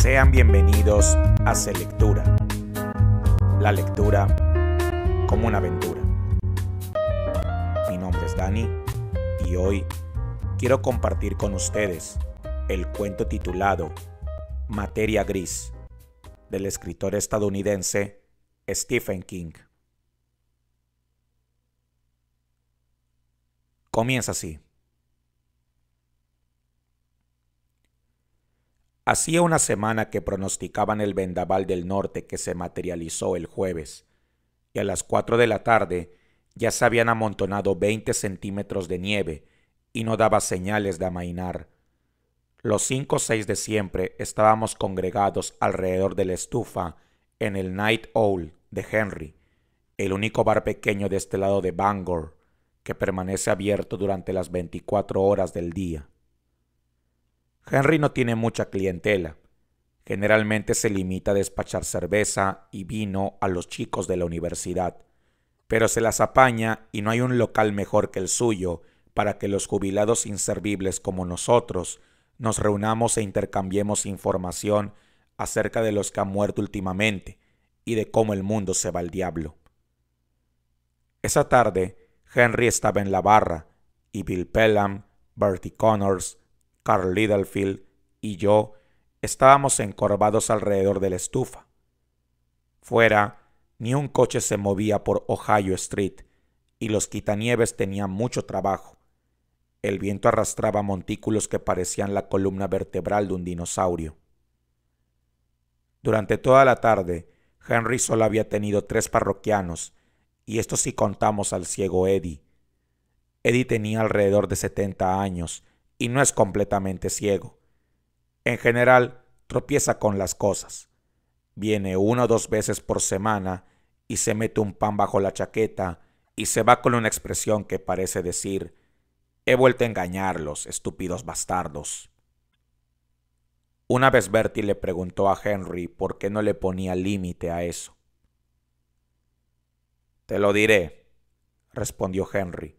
Sean bienvenidos a Selectura, la lectura como una aventura. Mi nombre es Dani y hoy quiero compartir con ustedes el cuento titulado Materia Gris del escritor estadounidense Stephen King. Comienza así. Hacía una semana que pronosticaban el vendaval del norte que se materializó el jueves, y a las 4 de la tarde ya se habían amontonado 20 centímetros de nieve y no daba señales de amainar. Los 5 o 6 de siempre estábamos congregados alrededor de la estufa en el Night Owl de Henry, el único bar pequeño de este lado de Bangor que permanece abierto durante las 24 horas del día. Henry no tiene mucha clientela. Generalmente se limita a despachar cerveza y vino a los chicos de la universidad, pero se las apaña y no hay un local mejor que el suyo para que los jubilados inservibles como nosotros nos reunamos e intercambiemos información acerca de los que han muerto últimamente y de cómo el mundo se va al diablo. Esa tarde, Henry estaba en la barra y Bill Pelham, Bertie Connors, Carl Littlefield y yo estábamos encorvados alrededor de la estufa. Fuera, ni un coche se movía por Ohio Street y los quitanieves tenían mucho trabajo. El viento arrastraba montículos que parecían la columna vertebral de un dinosaurio. Durante toda la tarde, Henry solo había tenido 3 parroquianos, y esto si contamos al ciego Eddie. Eddie tenía alrededor de 70 años, y no es completamente ciego. En general, tropieza con las cosas. Viene 1 o 2 veces por semana y se mete un pan bajo la chaqueta y se va con una expresión que parece decir: «He vuelto a engañarlos, estúpidos bastardos». Una vez Bertie le preguntó a Henry por qué no le ponía límite a eso. «Te lo diré», respondió Henry.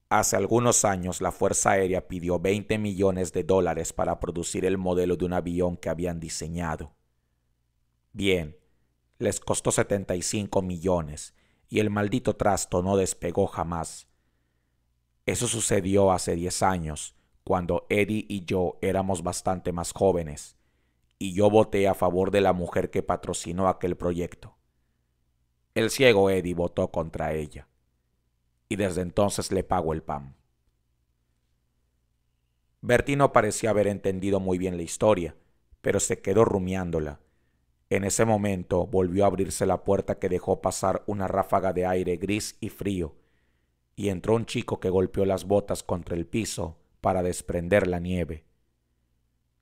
Hace algunos años la Fuerza Aérea pidió $20 millones para producir el modelo de un avión que habían diseñado. Bien, les costó 75 millones y el maldito trasto no despegó jamás. Eso sucedió hace 10 años, cuando Eddie y yo éramos bastante más jóvenes, y yo voté a favor de la mujer que patrocinó aquel proyecto. El ciego Eddie votó contra ella. Y desde entonces le pago el pan. Bertie no parecía haber entendido muy bien la historia, pero se quedó rumiándola. En ese momento volvió a abrirse la puerta que dejó pasar una ráfaga de aire gris y frío, y entró un chico que golpeó las botas contra el piso para desprender la nieve.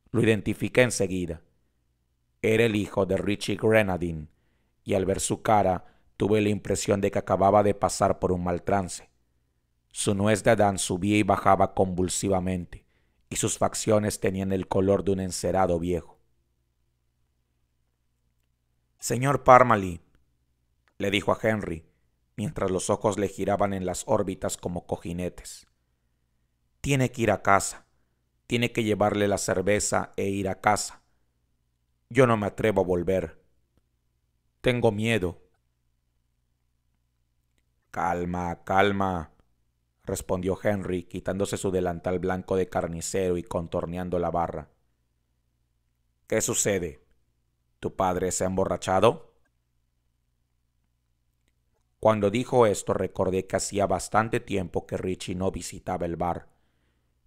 Lo identifiqué enseguida. Era el hijo de Richie Grenadine, y al ver su cara tuve la impresión de que acababa de pasar por un mal trance. Su nuez de Adán subía y bajaba convulsivamente, y sus facciones tenían el color de un encerado viejo. «Señor Parmalee», le dijo a Henry, mientras los ojos le giraban en las órbitas como cojinetes. «Tiene que ir a casa. Tiene que llevarle la cerveza e ir a casa. Yo no me atrevo a volver. Tengo miedo». «Calma, calma», respondió Henry, quitándose su delantal blanco de carnicero y contorneando la barra. «¿Qué sucede? ¿Tu padre se ha emborrachado?» Cuando dijo esto recordé que hacía bastante tiempo que Richie no visitaba el bar.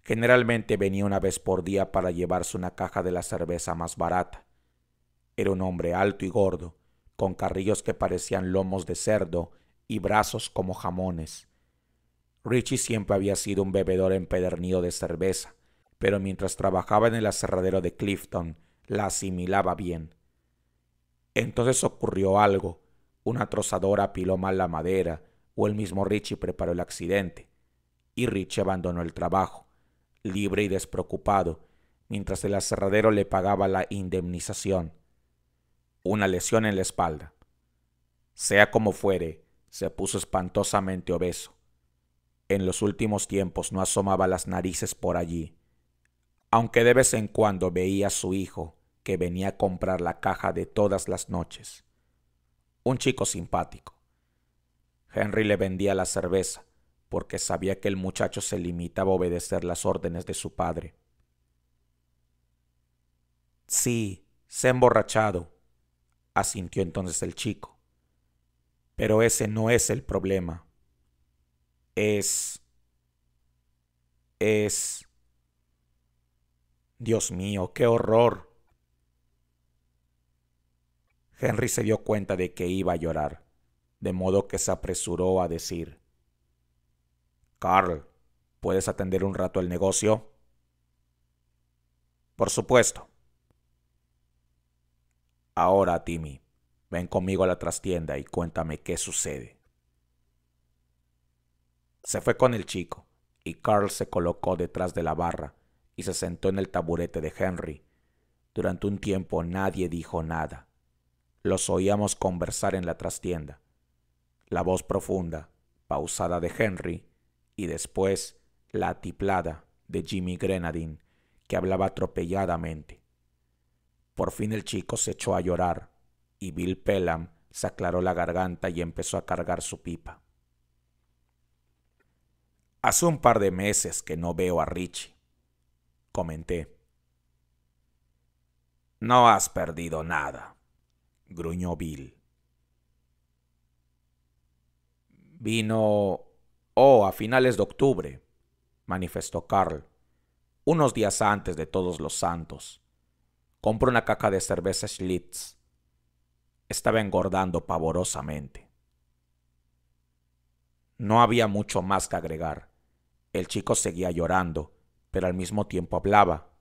Generalmente venía una vez por día para llevarse una caja de la cerveza más barata. Era un hombre alto y gordo, con carrillos que parecían lomos de cerdo y brazos como jamones. Richie siempre había sido un bebedor empedernido de cerveza, pero mientras trabajaba en el aserradero de Clifton, la asimilaba bien. Entonces ocurrió algo. Una trozadora apiló mal la madera, o el mismo Richie preparó el accidente, y Richie abandonó el trabajo, libre y despreocupado, mientras el aserradero le pagaba la indemnización. Una lesión en la espalda. Sea como fuere, se puso espantosamente obeso. En los últimos tiempos no asomaba las narices por allí, aunque de vez en cuando veía a su hijo, que venía a comprar la caja de todas las noches. Un chico simpático. Henry le vendía la cerveza porque sabía que el muchacho se limitaba a obedecer las órdenes de su padre. Sí, se ha emborrachado, asintió entonces el chico. Pero ese no es el problema. Es... Dios mío, qué horror. Henry se dio cuenta de que iba a llorar, de modo que se apresuró a decir: Carl, ¿puedes atender un rato el negocio? Por supuesto. Ahora, Timmy, ven conmigo a la trastienda y cuéntame qué sucede. Se fue con el chico, y Carl se colocó detrás de la barra y se sentó en el taburete de Henry. Durante un tiempo nadie dijo nada. Los oíamos conversar en la trastienda. La voz profunda, pausada de Henry, y después la atiplada de Jimmy Grenadine, que hablaba atropelladamente. Por fin el chico se echó a llorar, y Bill Pelham se aclaró la garganta y empezó a cargar su pipa. Hace un par de meses que no veo a Richie, comenté. No has perdido nada, gruñó Bill. Vino... a finales de octubre, manifestó Carl, unos días antes de Todos los Santos. Compró una caja de cerveza Schlitz. Estaba engordando pavorosamente. No había mucho más que agregar. El chico seguía llorando, pero al mismo tiempo hablaba.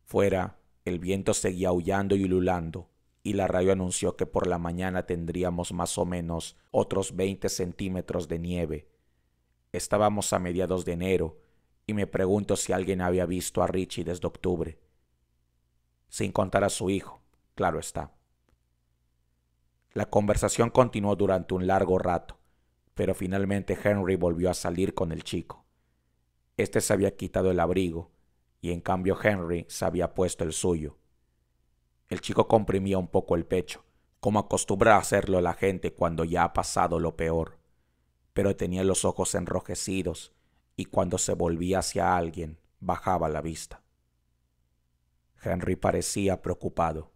Fuera, el viento seguía aullando y ululando, y la radio anunció que por la mañana tendríamos más o menos otros 20 centímetros de nieve. Estábamos a mediados de enero, y me pregunto si alguien había visto a Richie desde octubre. Sin contar a su hijo, claro está. La conversación continuó durante un largo rato, pero finalmente Henry volvió a salir con el chico. Este se había quitado el abrigo, y en cambio Henry se había puesto el suyo. El chico comprimía un poco el pecho, como acostumbra a hacerlo la gente cuando ya ha pasado lo peor, pero tenía los ojos enrojecidos, y cuando se volvía hacia alguien, bajaba la vista. Henry parecía preocupado.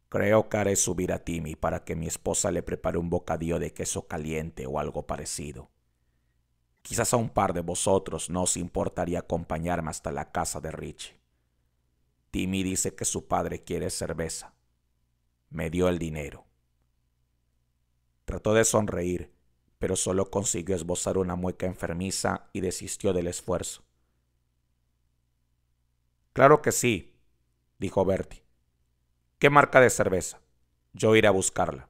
Creo que haré subir a Timmy para que mi esposa le prepare un bocadillo de queso caliente o algo parecido. Quizás a un par de vosotros no os importaría acompañarme hasta la casa de Richie. Timmy dice que su padre quiere cerveza. Me dio el dinero. Trató de sonreír, pero solo consiguió esbozar una mueca enfermiza y desistió del esfuerzo. Claro que sí, dijo Bertie. ¿Qué marca de cerveza? Yo iré a buscarla.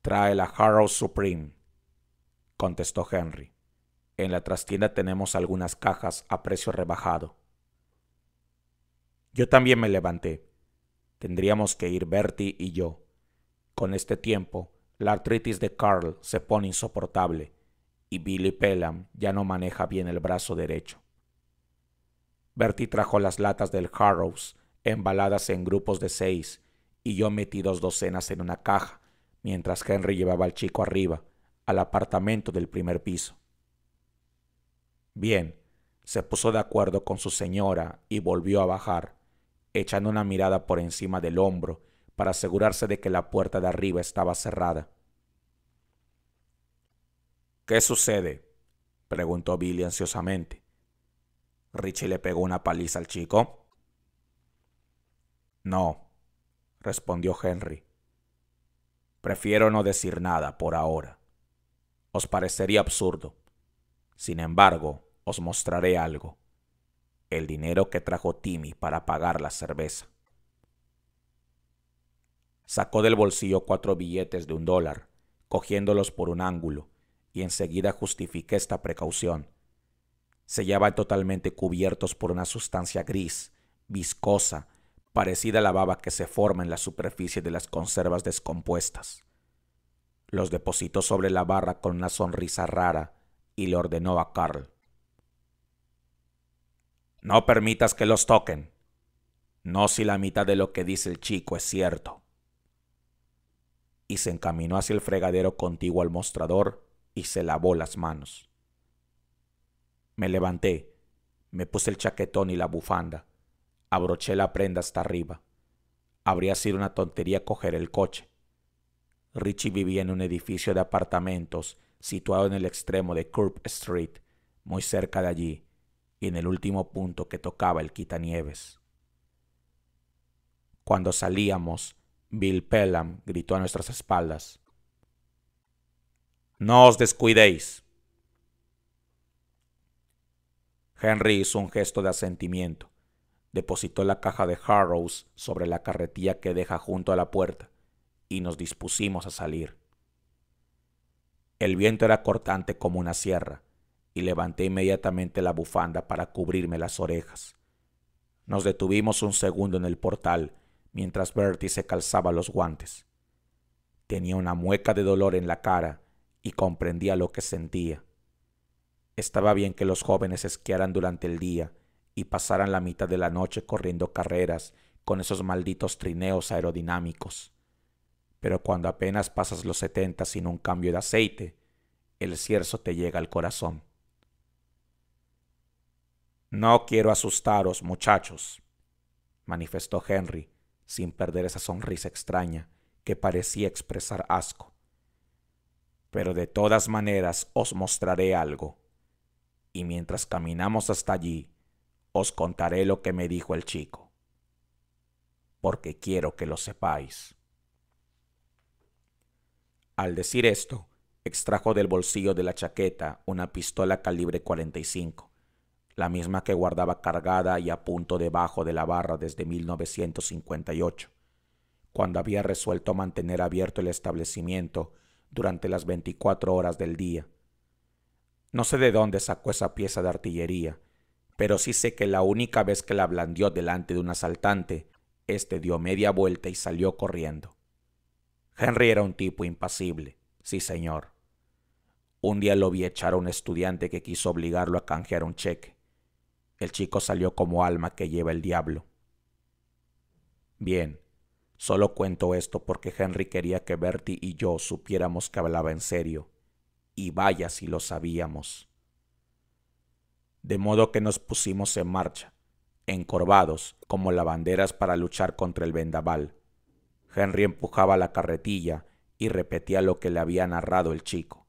Trae la Harrow Supreme, contestó Henry. En la trastienda tenemos algunas cajas a precio rebajado. Yo también me levanté. Tendríamos que ir Bertie y yo. Con este tiempo, la artritis de Carl se pone insoportable y Billy Pelham ya no maneja bien el brazo derecho. Bertie trajo las latas del Harrows embaladas en grupos de 6 y yo metí 2 docenas en una caja, mientras Henry llevaba al chico arriba, al apartamento del primer piso. Bien, se puso de acuerdo con su señora y volvió a bajar, echando una mirada por encima del hombro para asegurarse de que la puerta de arriba estaba cerrada. ¿Qué sucede?, preguntó Billy ansiosamente. ¿Richie le pegó una paliza al chico? No, respondió Henry. Prefiero no decir nada por ahora. Os parecería absurdo. Sin embargo, os mostraré algo. El dinero que trajo Timmy para pagar la cerveza. Sacó del bolsillo 4 billetes de $1, cogiéndolos por un ángulo, y enseguida justifiqué esta precaución. Se hallaban totalmente cubiertos por una sustancia gris, viscosa, parecida a la baba que se forma en la superficie de las conservas descompuestas. Los depositó sobre la barra con una sonrisa rara y le ordenó a Carl: No permitas que los toquen. No si la mitad de lo que dice el chico es cierto. Y se encaminó hacia el fregadero contiguo al mostrador y se lavó las manos. Me levanté, me puse el chaquetón y la bufanda, abroché la prenda hasta arriba. Habría sido una tontería coger el coche. Richie vivía en un edificio de apartamentos situado en el extremo de Curb Street, muy cerca de allí, y en el último punto que tocaba el quitanieves. Cuando salíamos, Bill Pelham gritó a nuestras espaldas: «¡No os descuidéis!». Henry hizo un gesto de asentimiento. Depositó la caja de Harrows sobre la carretilla que deja junto a la puerta y nos dispusimos a salir. El viento era cortante como una sierra y levanté inmediatamente la bufanda para cubrirme las orejas. Nos detuvimos un segundo en el portal mientras Bertie se calzaba los guantes. Tenía una mueca de dolor en la cara y comprendía lo que sentía. Estaba bien que los jóvenes esquiaran durante el día y pasaran la mitad de la noche corriendo carreras con esos malditos trineos aerodinámicos. Pero cuando apenas pasas los 70 sin un cambio de aceite, el cierzo te llega al corazón. «No quiero asustaros, muchachos», manifestó Henry, sin perder esa sonrisa extraña que parecía expresar asco. «Pero de todas maneras os mostraré algo, y mientras caminamos hasta allí, os contaré lo que me dijo el chico, porque quiero que lo sepáis». Al decir esto, extrajo del bolsillo de la chaqueta una pistola calibre 45, la misma que guardaba cargada y a punto debajo de la barra desde 1958, cuando había resuelto mantener abierto el establecimiento durante las 24 horas del día. No sé de dónde sacó esa pieza de artillería, pero sí sé que la única vez que la blandió delante de un asaltante, este dio media vuelta y salió corriendo. Henry era un tipo impasible, sí señor. Un día lo vi echar a un estudiante que quiso obligarlo a canjear un cheque. El chico salió como alma que lleva el diablo. Bien, solo cuento esto porque Henry quería que Bertie y yo supiéramos que hablaba en serio, y vaya si lo sabíamos. De modo que nos pusimos en marcha, encorvados como lavanderas para luchar contra el vendaval. Henry empujaba la carretilla y repetía lo que le había narrado el chico.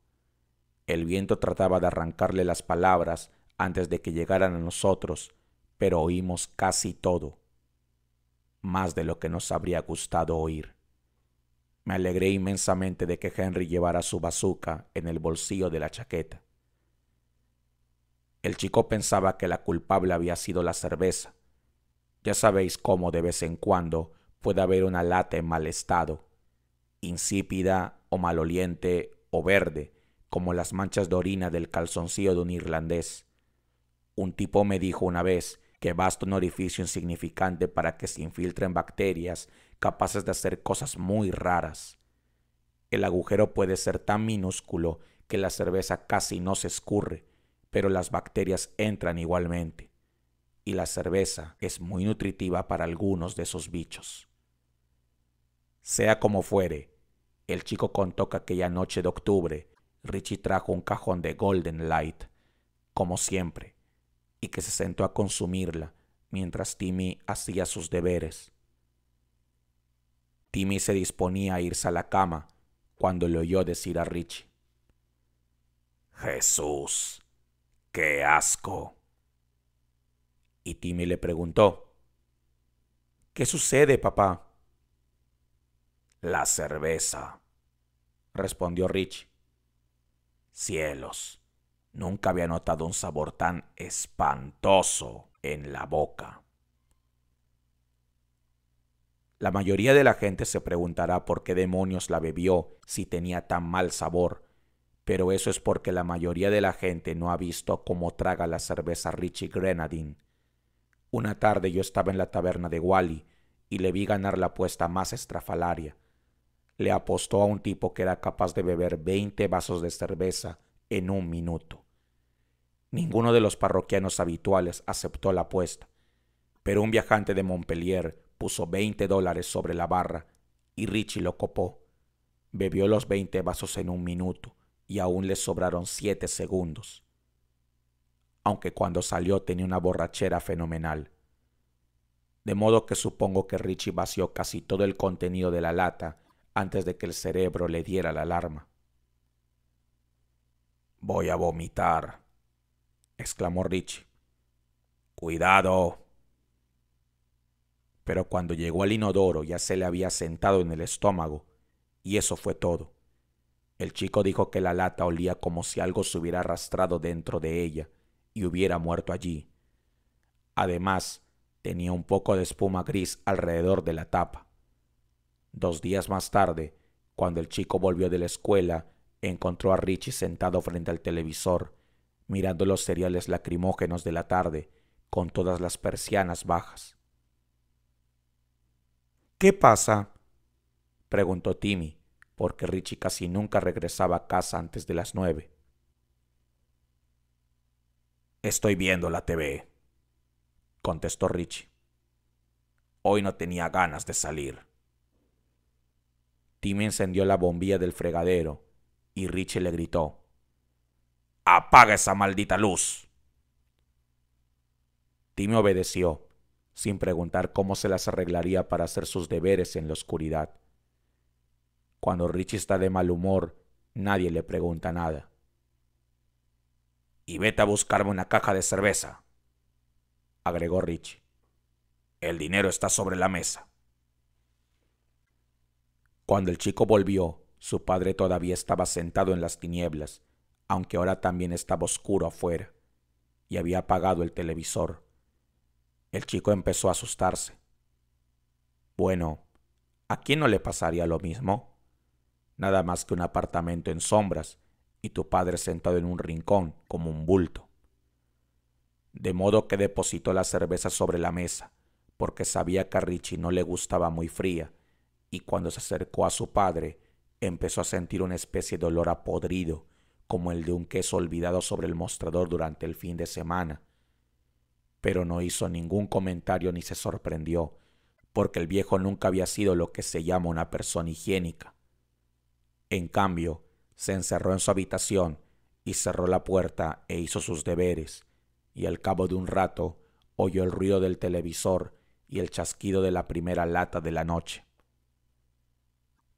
El viento trataba de arrancarle las palabras antes de que llegaran a nosotros, pero oímos casi todo, más de lo que nos habría gustado oír. Me alegré inmensamente de que Henry llevara su bazooka en el bolsillo de la chaqueta. El chico pensaba que la culpable había sido la cerveza. Ya sabéis cómo de vez en cuando puede haber una lata en mal estado, insípida o maloliente o verde, como las manchas de orina del calzoncillo de un irlandés. Un tipo me dijo una vez que basta un orificio insignificante para que se infiltren bacterias capaces de hacer cosas muy raras. El agujero puede ser tan minúsculo que la cerveza casi no se escurre, pero las bacterias entran igualmente, y la cerveza es muy nutritiva para algunos de esos bichos. Sea como fuere, el chico contó que aquella noche de octubre Richie trajo un cajón de Golden Light, como siempre, y que se sentó a consumirla mientras Timmy hacía sus deberes. Timmy se disponía a irse a la cama cuando le oyó decir a Richie: «Jesús, qué asco». Y Timmy le preguntó: «¿Qué sucede, papá?». «La cerveza», respondió Richie. «Cielos, nunca había notado un sabor tan espantoso en la boca». La mayoría de la gente se preguntará por qué demonios la bebió si tenía tan mal sabor, pero eso es porque la mayoría de la gente no ha visto cómo traga la cerveza Richie Grenadine. Una tarde yo estaba en la taberna de Wally y le vi ganar la apuesta más estrafalaria. Le apostó a un tipo que era capaz de beber 20 vasos de cerveza en un minuto. Ninguno de los parroquianos habituales aceptó la apuesta, pero un viajante de Montpellier puso $20 sobre la barra y Richie lo copó. Bebió los 20 vasos en un minuto y aún le sobraron 7 segundos. Aunque cuando salió tenía una borrachera fenomenal. De modo que supongo que Richie vació casi todo el contenido de la lata antes de que el cerebro le diera la alarma. «Voy a vomitar», exclamó Richie. «Cuidado». Pero cuando llegó al inodoro ya se le había sentado en el estómago, y eso fue todo. El chico dijo que la lata olía como si algo se hubiera arrastrado dentro de ella y hubiera muerto allí. Además, tenía un poco de espuma gris alrededor de la tapa. 2 días más tarde, cuando el chico volvió de la escuela, encontró a Richie sentado frente al televisor, mirando los cereales lacrimógenos de la tarde, con todas las persianas bajas. «¿Qué pasa?», preguntó Timmy, porque Richie casi nunca regresaba a casa antes de las 9. «Estoy viendo la TV», contestó Richie. «Hoy no tenía ganas de salir». Timmy encendió la bombilla del fregadero y Richie le gritó: «¡Apaga esa maldita luz!». Timmy obedeció, sin preguntar cómo se las arreglaría para hacer sus deberes en la oscuridad. Cuando Richie está de mal humor, nadie le pregunta nada. «Y vete a buscarme una caja de cerveza», agregó Richie. «El dinero está sobre la mesa». Cuando el chico volvió, su padre todavía estaba sentado en las tinieblas, aunque ahora también estaba oscuro afuera, y había apagado el televisor. El chico empezó a asustarse. Bueno, ¿a quién no le pasaría lo mismo? Nada más que un apartamento en sombras y tu padre sentado en un rincón como un bulto. De modo que depositó la cerveza sobre la mesa, porque sabía que a Richie no le gustaba muy fría, y cuando se acercó a su padre, empezó a sentir una especie de olor a podrido, como el de un queso olvidado sobre el mostrador durante el fin de semana. Pero no hizo ningún comentario ni se sorprendió, porque el viejo nunca había sido lo que se llama una persona higiénica. En cambio, se encerró en su habitación y cerró la puerta e hizo sus deberes, y al cabo de un rato oyó el ruido del televisor y el chasquido de la primera lata de la noche.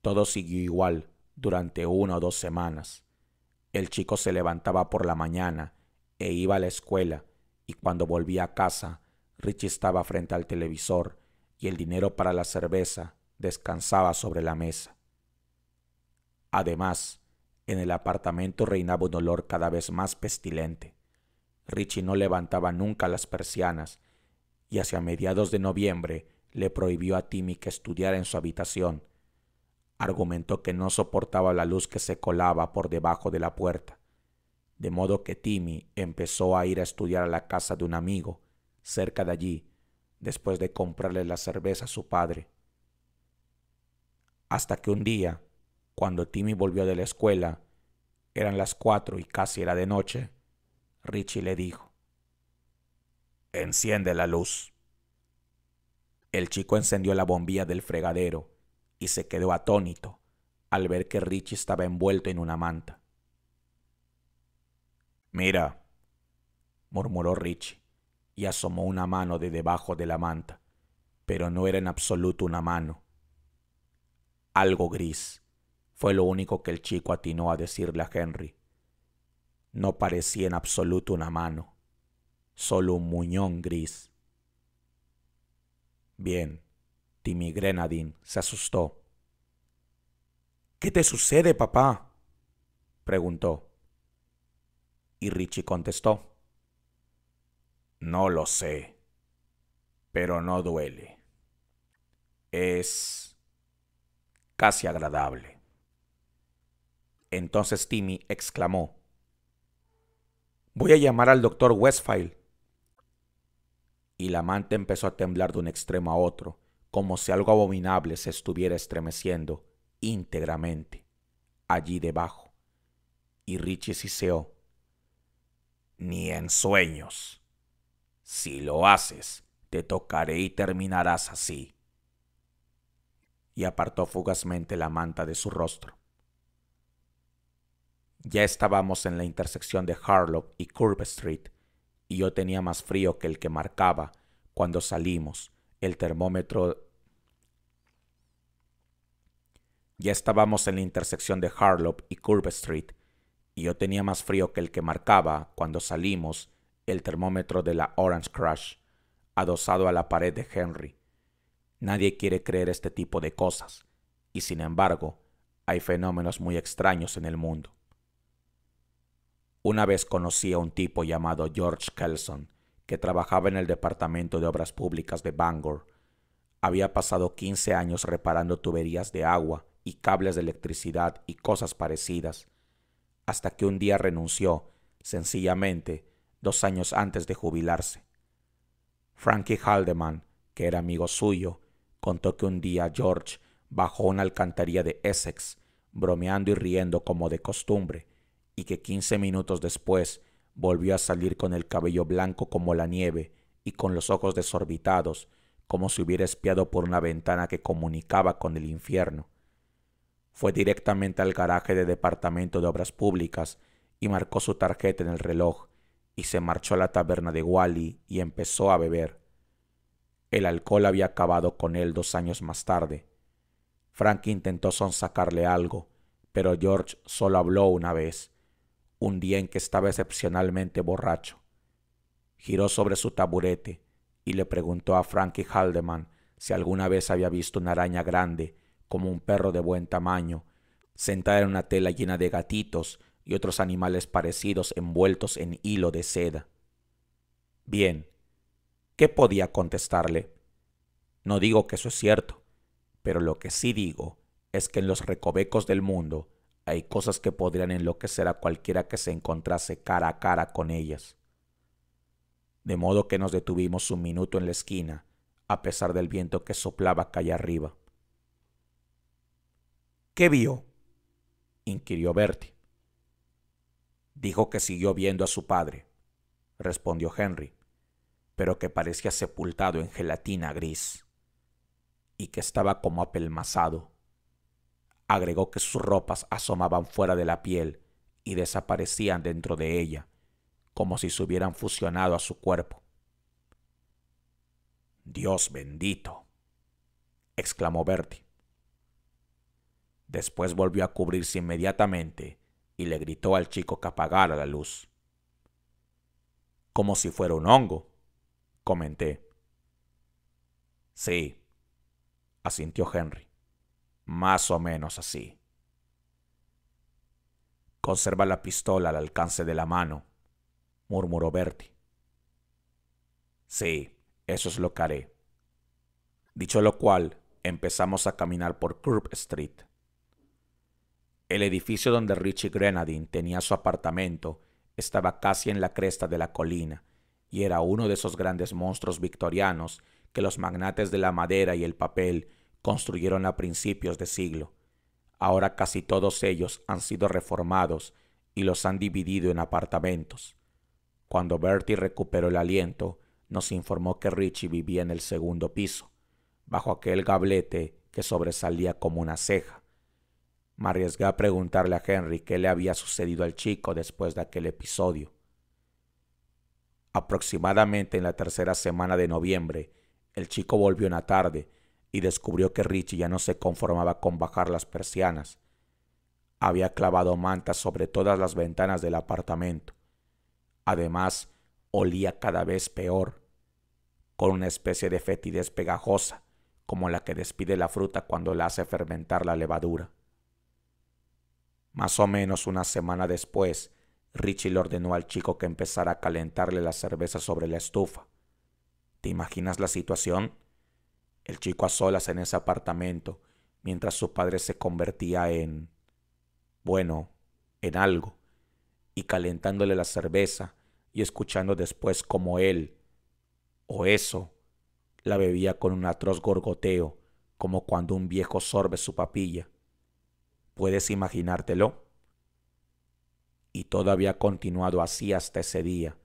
Todo siguió igual durante 1 o 2 semanas. El chico se levantaba por la mañana e iba a la escuela, y cuando volvía a casa, Richie estaba frente al televisor y el dinero para la cerveza descansaba sobre la mesa. Además, en el apartamento reinaba un olor cada vez más pestilente. Richie no levantaba nunca las persianas y hacia mediados de noviembre le prohibió a Timmy que estudiara en su habitación. Argumentó que no soportaba la luz que se colaba por debajo de la puerta, de modo que Timmy empezó a ir a estudiar a la casa de un amigo, cerca de allí, después de comprarle la cerveza a su padre. Hasta que un día, cuando Timmy volvió de la escuela, eran las 4 y casi era de noche, Richie le dijo: «Enciende la luz». El chico encendió la bombilla del fregadero y se quedó atónito al ver que Richie estaba envuelto en una manta. «Mira», murmuró Richie, y asomó una mano de debajo de la manta, pero no era en absoluto una mano. Algo gris, fue lo único que el chico atinó a decirle a Henry. No parecía en absoluto una mano, solo un muñón gris. Bien, Timmy Grenadine se asustó. «¿Qué te sucede, papá?», preguntó. Y Richie contestó: «No lo sé, pero no duele. Es casi agradable». Entonces Timmy exclamó: «Voy a llamar al doctor Westphal». Y la manta empezó a temblar de un extremo a otro, como si algo abominable se estuviera estremeciendo íntegramente allí debajo. Y Richie siseó: Ni en sueños. Si lo haces, te tocaré y terminarás así. Y apartó fugazmente la manta de su rostro. Ya estábamos en la intersección de Harlop y Curve Street, y yo tenía más frío que el que marcaba cuando salimos el termómetro. Ya estábamos en la intersección de Harlop y Curve Street, y yo tenía más frío que el que marcaba cuando salimos el termómetro de la Orange Crush, adosado a la pared de Henry. Nadie quiere creer este tipo de cosas, y sin embargo, hay fenómenos muy extraños en el mundo. Una vez conocí a un tipo llamado George Kelson, que trabajaba en el Departamento de Obras Públicas de Bangor. Había pasado 15 años reparando tuberías de agua y cables de electricidad y cosas parecidas, hasta que un día renunció, sencillamente, 2 años antes de jubilarse. Frankie Haldeman, que era amigo suyo, contó que un día George bajó una alcantarilla de Essex, bromeando y riendo como de costumbre, y que 15 minutos después volvió a salir con el cabello blanco como la nieve y con los ojos desorbitados, como si hubiera espiado por una ventana que comunicaba con el infierno. Fue directamente al garaje del Departamento de Obras Públicas y marcó su tarjeta en el reloj, y se marchó a la taberna de Wally y empezó a beber. El alcohol había acabado con él 2 años más tarde. Frank intentó sonsacarle algo, pero George solo habló una vez, un día en que estaba excepcionalmente borracho. Giró sobre su taburete y le preguntó a Frankie Haldeman si alguna vez había visto una araña grande, como un perro de buen tamaño, sentada en una tela llena de gatitos y otros animales parecidos envueltos en hilo de seda. Bien, ¿qué podía contestarle? No digo que eso es cierto, pero lo que sí digo es que en los recovecos del mundo hay cosas que podrían enloquecer a cualquiera que se encontrase cara a cara con ellas. De modo que nos detuvimos un minuto en la esquina, a pesar del viento que soplaba calle arriba. ¿Qué vio?, inquirió Bertie. Dijo que siguió viendo a su padre, respondió Henry, pero que parecía sepultado en gelatina gris, y que estaba como apelmazado. Agregó que sus ropas asomaban fuera de la piel y desaparecían dentro de ella, como si se hubieran fusionado a su cuerpo. «Dios bendito», exclamó Bertie. Después volvió a cubrirse inmediatamente y le gritó al chico que apagara la luz. «Como si fuera un hongo», comenté. «Sí», asintió Henry. «Más o menos así». «Conserva la pistola al alcance de la mano», murmuró Bertie. «Sí, eso es lo que haré». Dicho lo cual, empezamos a caminar por Curve Street. El edificio donde Richie Grenadine tenía su apartamento estaba casi en la cresta de la colina, y era uno de esos grandes monstruos victorianos que los magnates de la madera y el papel construyeron a principios de siglo. Ahora casi todos ellos han sido reformados y los han dividido en apartamentos. Cuando Bertie recuperó el aliento, nos informó que Richie vivía en el segundo piso, bajo aquel gablete que sobresalía como una ceja. Me arriesgué a preguntarle a Henry qué le había sucedido al chico después de aquel episodio. Aproximadamente en la 3ª semana de noviembre, el chico volvió una tarde y descubrió que Richie ya no se conformaba con bajar las persianas. Había clavado mantas sobre todas las ventanas del apartamento. Además, olía cada vez peor, con una especie de fetidez pegajosa, como la que despide la fruta cuando la hace fermentar la levadura. Más o menos una semana después, Richie le ordenó al chico que empezara a calentarle la cerveza sobre la estufa. ¿Te imaginas la situación? El chico a solas en ese apartamento, mientras su padre se convertía en algo, y calentándole la cerveza y escuchando después cómo él, o eso, la bebía con un atroz gorgoteo, como cuando un viejo sorbe su papilla. ¿Puedes imaginártelo? y todo había continuado así hasta ese día,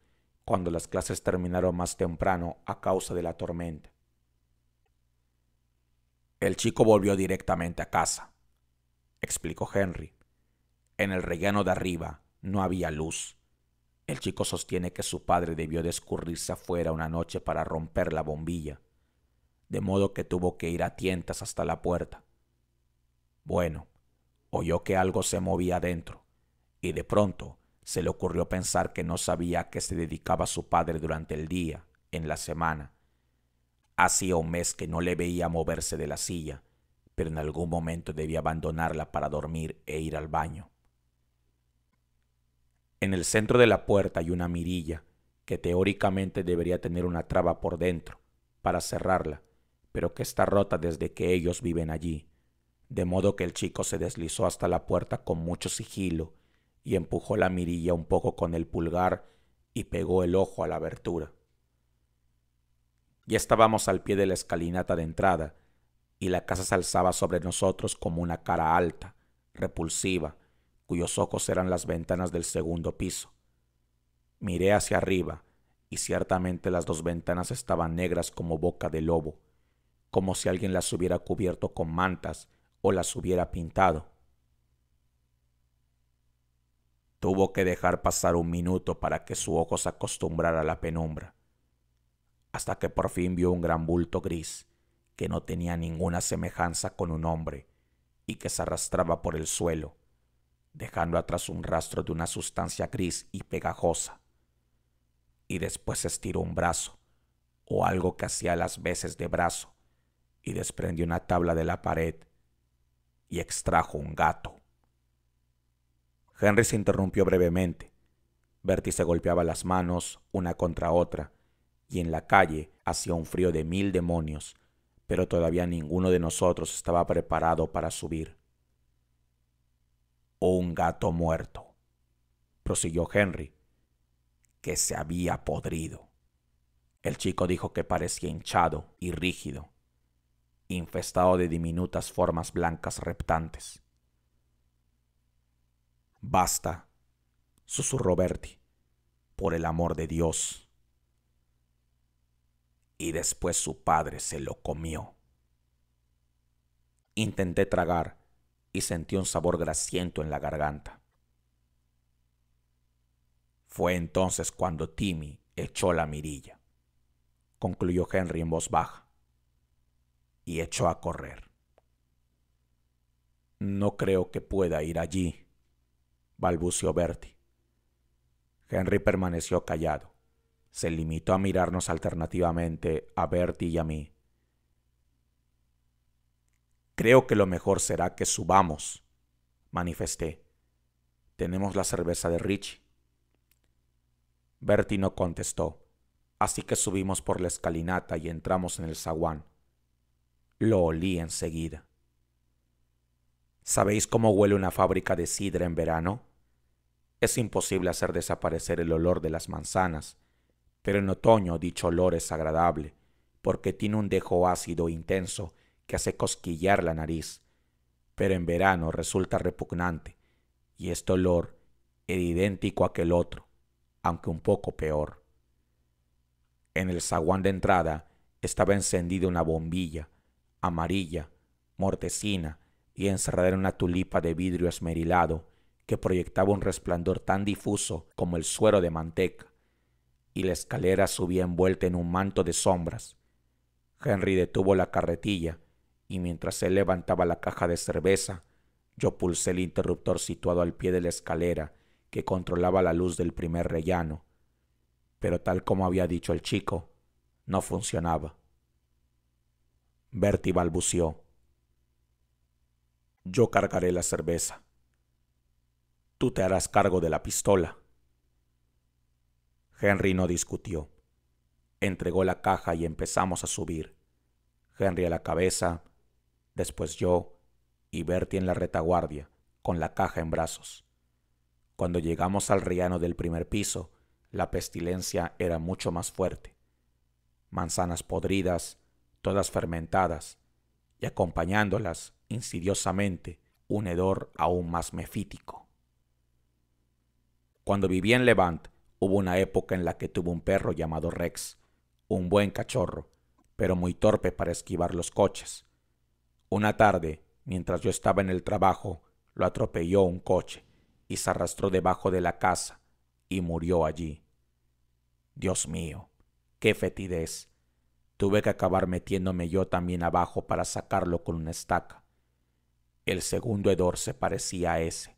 cuando las clases terminaron más temprano a causa de la tormenta. El chico volvió directamente a casa, explicó Henry. En el rellano de arriba no había luz. El chico sostiene que su padre debió de escurrirse afuera una noche para romper la bombilla, de modo que tuvo que ir a tientas hasta la puerta. Bueno, oyó que algo se movía adentro, y de pronto se le ocurrió pensar que no sabía a qué se dedicaba su padre durante el día, en la semana. Hacía un mes que no le veía moverse de la silla, pero en algún momento debía abandonarla para dormir e ir al baño. En el centro de la puerta hay una mirilla que teóricamente debería tener una traba por dentro para cerrarla, pero que está rota desde que ellos viven allí, de modo que el chico se deslizó hasta la puerta con mucho sigilo y empujó la mirilla un poco con el pulgar y pegó el ojo a la abertura. Ya estábamos al pie de la escalinata de entrada y la casa se alzaba sobre nosotros como una cara alta, repulsiva, cuyos ojos eran las ventanas del segundo piso. Miré hacia arriba y ciertamente las dos ventanas estaban negras como boca de lobo, como si alguien las hubiera cubierto con mantas o las hubiera pintado. Tuvo que dejar pasar un minuto para que su ojo se acostumbrara a la penumbra, hasta que por fin vio un gran bulto gris que no tenía ninguna semejanza con un hombre y que se arrastraba por el suelo, dejando atrás un rastro de una sustancia gris y pegajosa. Y después estiró un brazo, o algo que hacía las veces de brazo, y desprendió una tabla de la pared y extrajo un gato. Henry se interrumpió brevemente. Bertie se golpeaba las manos una contra otra, y en la calle hacía un frío de 1000 demonios, pero todavía ninguno de nosotros estaba preparado para subir. Un gato muerto, prosiguió Henry, que se había podrido. El chico dijo que parecía hinchado y rígido, infestado de diminutas formas blancas reptantes. Basta, susurró Bertie, por el amor de Dios. Y después su padre se lo comió. Intenté tragar y sentí un sabor grasiento en la garganta. Fue entonces cuando Timmy echó la mirilla, concluyó Henry en voz baja, y echó a correr. No creo que pueda ir allí, balbuceó Bertie. Henry permaneció callado. Se limitó a mirarnos alternativamente a Bertie y a mí. Creo que lo mejor será que subamos, manifesté. Tenemos la cerveza de Richie. Bertie no contestó, así que subimos por la escalinata y entramos en el zaguán. Lo olí enseguida. ¿Sabéis cómo huele una fábrica de sidra en verano? Es imposible hacer desaparecer el olor de las manzanas, pero en otoño dicho olor es agradable, porque tiene un dejo ácido intenso que hace cosquillar la nariz, pero en verano resulta repugnante, y este olor era idéntico a aquel otro, aunque un poco peor. En el zaguán de entrada estaba encendida una bombilla, amarilla, mortecina y encerrada en una tulipa de vidrio esmerilado que proyectaba un resplandor tan difuso como el suero de manteca, y la escalera subía envuelta en un manto de sombras. Henry detuvo la carretilla, y mientras él levantaba la caja de cerveza, yo pulsé el interruptor situado al pie de la escalera que controlaba la luz del primer rellano, pero tal como había dicho el chico, no funcionaba. Bertie balbuceó. Yo cargaré la cerveza. Tú te harás cargo de la pistola. Henry no discutió. Entregó la caja y empezamos a subir. Henry a la cabeza, después yo y Bertie en la retaguardia, con la caja en brazos. Cuando llegamos al rellano del primer piso, la pestilencia era mucho más fuerte. Manzanas podridas, todas fermentadas, y acompañándolas, insidiosamente, un hedor aún más mefítico. Cuando vivía en Levant, hubo una época en la que tuve un perro llamado Rex, un buen cachorro, pero muy torpe para esquivar los coches. Una tarde, mientras yo estaba en el trabajo, lo atropelló un coche y se arrastró debajo de la casa y murió allí. Dios mío, qué fetidez. Tuve que acabar metiéndome yo también abajo para sacarlo con una estaca. El segundo hedor se parecía a ese,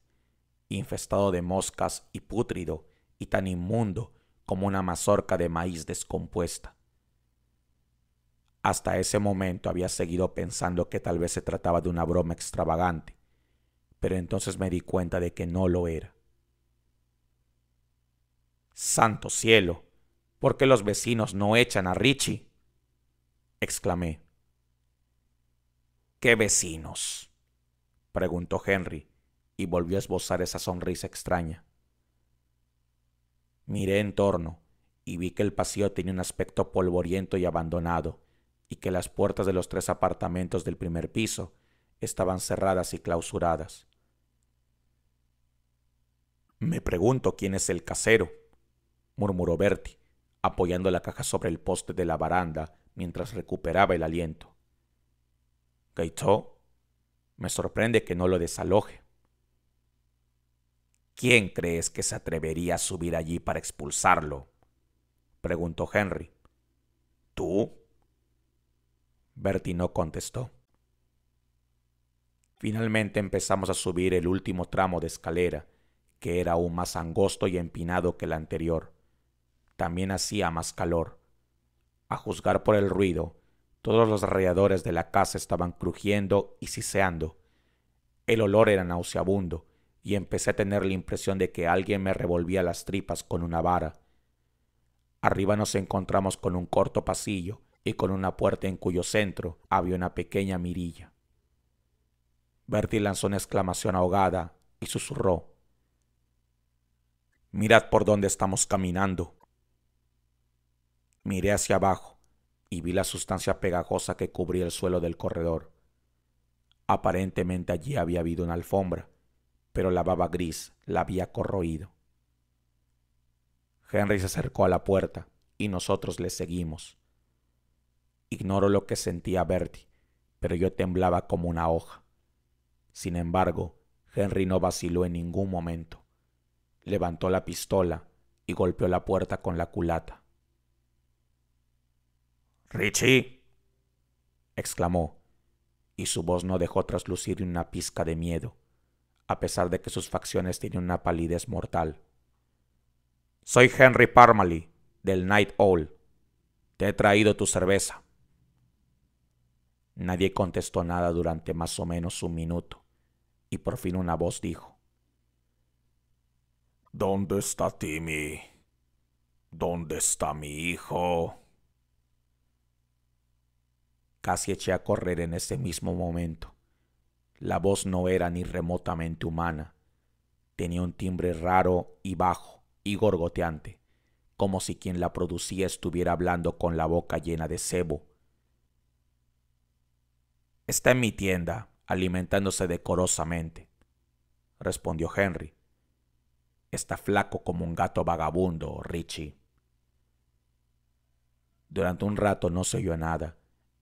infestado de moscas y pútrido y tan inmundo como una mazorca de maíz descompuesta. Hasta ese momento había seguido pensando que tal vez se trataba de una broma extravagante, pero entonces me di cuenta de que no lo era. ¡Santo cielo! ¿Por qué los vecinos no echan a Richie?, exclamé. ¿Qué vecinos?, preguntó Henry, y volvió a esbozar esa sonrisa extraña. Miré en torno y vi que el pasillo tenía un aspecto polvoriento y abandonado, y que las puertas de los 3 apartamentos del primer piso estaban cerradas y clausuradas. Me pregunto quién es el casero, murmuró Bertie, apoyando la caja sobre el poste de la baranda mientras recuperaba el aliento. Gaitó, me sorprende que no lo desaloje. ¿Quién crees que se atrevería a subir allí para expulsarlo?, preguntó Henry. ¿Tú? Bertie no contestó. Finalmente empezamos a subir el último tramo de escalera, que era aún más angosto y empinado que el anterior. También hacía más calor. A juzgar por el ruido, todos los radiadores de la casa estaban crujiendo y siseando. El olor era nauseabundo, y empecé a tener la impresión de que alguien me revolvía las tripas con una vara. Arriba nos encontramos con un corto pasillo y con una puerta en cuyo centro había una pequeña mirilla. Bertie lanzó una exclamación ahogada y susurró: «Mirad por dónde estamos caminando». Miré hacia abajo y vi la sustancia pegajosa que cubría el suelo del corredor. Aparentemente allí había habido una alfombra, pero la baba gris la había corroído. Henry se acercó a la puerta y nosotros le seguimos. Ignoro lo que sentía Bertie, pero yo temblaba como una hoja. Sin embargo, Henry no vaciló en ningún momento. Levantó la pistola y golpeó la puerta con la culata. «¡Richie!», exclamó, y su voz no dejó traslucir ni una pizca de miedo, a pesar de que sus facciones tenían una palidez mortal. «Soy Henry Parmalee, del Night Owl. Te he traído tu cerveza». Nadie contestó nada durante más o menos un minuto, y por fin una voz dijo: «¿Dónde está Timmy? ¿Dónde está mi hijo?». Casi eché a correr en ese mismo momento. La voz no era ni remotamente humana. Tenía un timbre raro y bajo y gorgoteante, como si quien la producía estuviera hablando con la boca llena de sebo. «Está en mi tienda, alimentándose decorosamente», respondió Henry. «Está flaco como un gato vagabundo, Richie». Durante un rato no se oyó nada,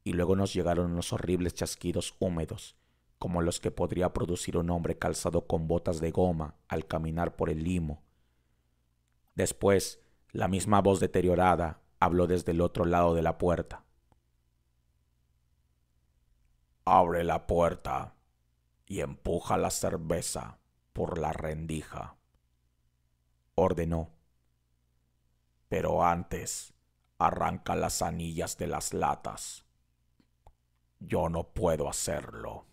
y luego nos llegaron unos horribles chasquidos húmedos, como los que podría producir un hombre calzado con botas de goma al caminar por el limo. Después, la misma voz deteriorada habló desde el otro lado de la puerta. «Abre la puerta y empuja la cerveza por la rendija», ordenó. «Pero antes, arranca las anillas de las latas. Yo no puedo hacerlo».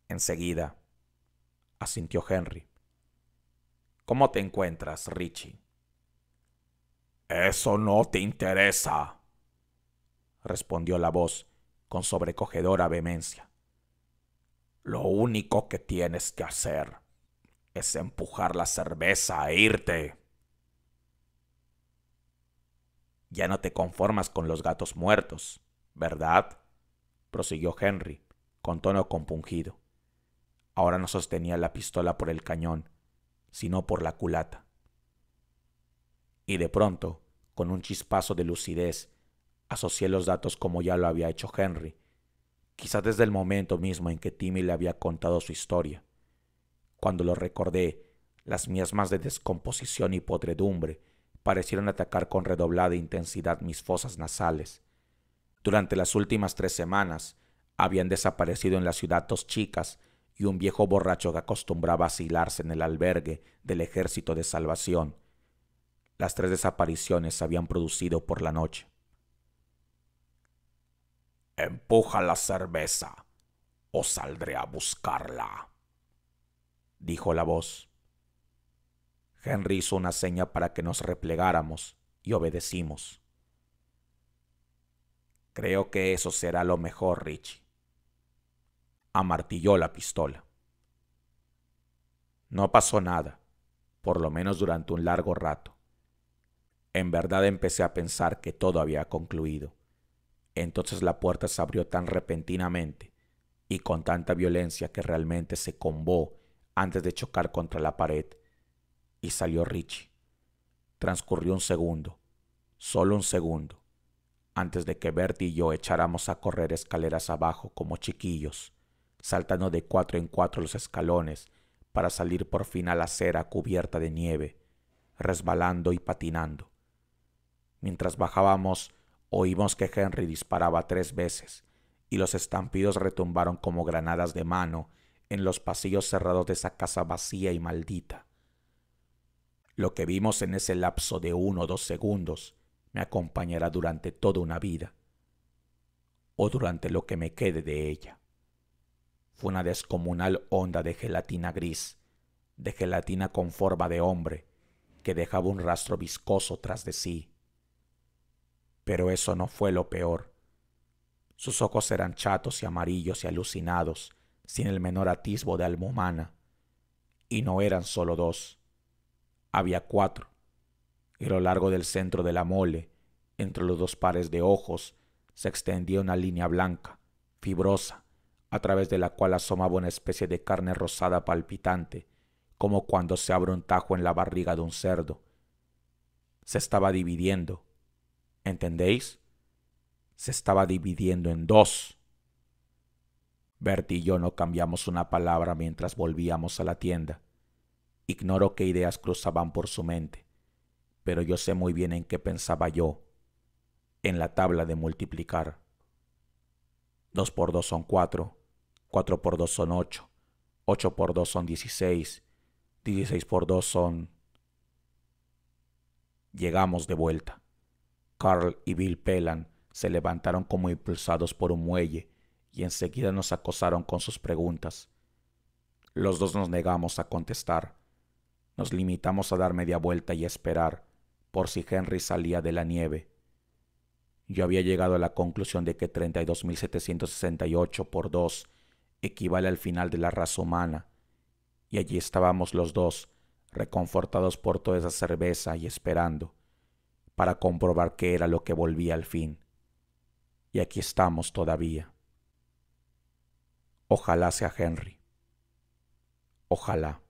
«Enseguida», asintió Henry. «¿Cómo te encuentras, Richie?». «Eso no te interesa», respondió la voz con sobrecogedora vehemencia. «Lo único que tienes que hacer es empujar la cerveza e irte». «Ya no te conformas con los gatos muertos, ¿verdad?», prosiguió Henry, con tono compungido. Ahora no sostenía la pistola por el cañón, sino por la culata. Y de pronto, con un chispazo de lucidez, asocié los datos como ya lo había hecho Henry, quizás desde el momento mismo en que Timmy le había contado su historia. Cuando lo recordé, las miasmas de descomposición y podredumbre parecieron atacar con redoblada intensidad mis fosas nasales. Durante las últimas 3 semanas, habían desaparecido en la ciudad 2 chicas y un viejo borracho que acostumbraba a asilarse en el albergue del Ejército de Salvación. Las 3 desapariciones se habían producido por la noche. «Empuja la cerveza, o saldré a buscarla», dijo la voz. Henry hizo una seña para que nos replegáramos y obedecimos. «Creo que eso será lo mejor, Richie», amartilló la pistola. No pasó nada, por lo menos durante un largo rato. En verdad empecé a pensar que todo había concluido. Entonces la puerta se abrió tan repentinamente y con tanta violencia que realmente se combó antes de chocar contra la pared, y salió Richie. Transcurrió un segundo, solo un segundo, antes de que Bertie y yo echáramos a correr escaleras abajo como chiquillos, saltando de 4 en 4 los escalones para salir por fin a la acera cubierta de nieve, resbalando y patinando. Mientras bajábamos, oímos que Henry disparaba 3 veces y los estampidos retumbaron como granadas de mano en los pasillos cerrados de esa casa vacía y maldita. Lo que vimos en ese lapso de 1 o 2 segundos me acompañará durante toda una vida, o durante lo que me quede de ella. Fue una descomunal onda de gelatina gris, de gelatina con forma de hombre, que dejaba un rastro viscoso tras de sí. Pero eso no fue lo peor. Sus ojos eran chatos y amarillos y alucinados, sin el menor atisbo de alma humana. Y no eran solo 2. Había 4. Y a lo largo del centro de la mole, entre los 2 pares de ojos, se extendía una línea blanca, fibrosa, a través de la cual asomaba una especie de carne rosada palpitante, como cuando se abre un tajo en la barriga de un cerdo. Se estaba dividiendo. ¿Entendéis? Se estaba dividiendo en 2. Bertie y yo no cambiamos una palabra mientras volvíamos a la tienda. Ignoro qué ideas cruzaban por su mente, pero yo sé muy bien en qué pensaba yo. En la tabla de multiplicar. 2 por 2 son 4, 4 por 2 son 8, 8 por 2 son 16, 16 por 2 son... Llegamos de vuelta. Carl y Bill Pelan se levantaron como impulsados por un muelle y enseguida nos acosaron con sus preguntas. Los 2 nos negamos a contestar. Nos limitamos a dar media vuelta y esperar, por si Henry salía de la nieve. Yo había llegado a la conclusión de que 32.768 por 2 equivale al final de la raza humana, y allí estábamos los 2, reconfortados por toda esa cerveza y esperando, para comprobar qué era lo que volvía al fin. Y aquí estamos todavía. Ojalá sea Henry. Ojalá.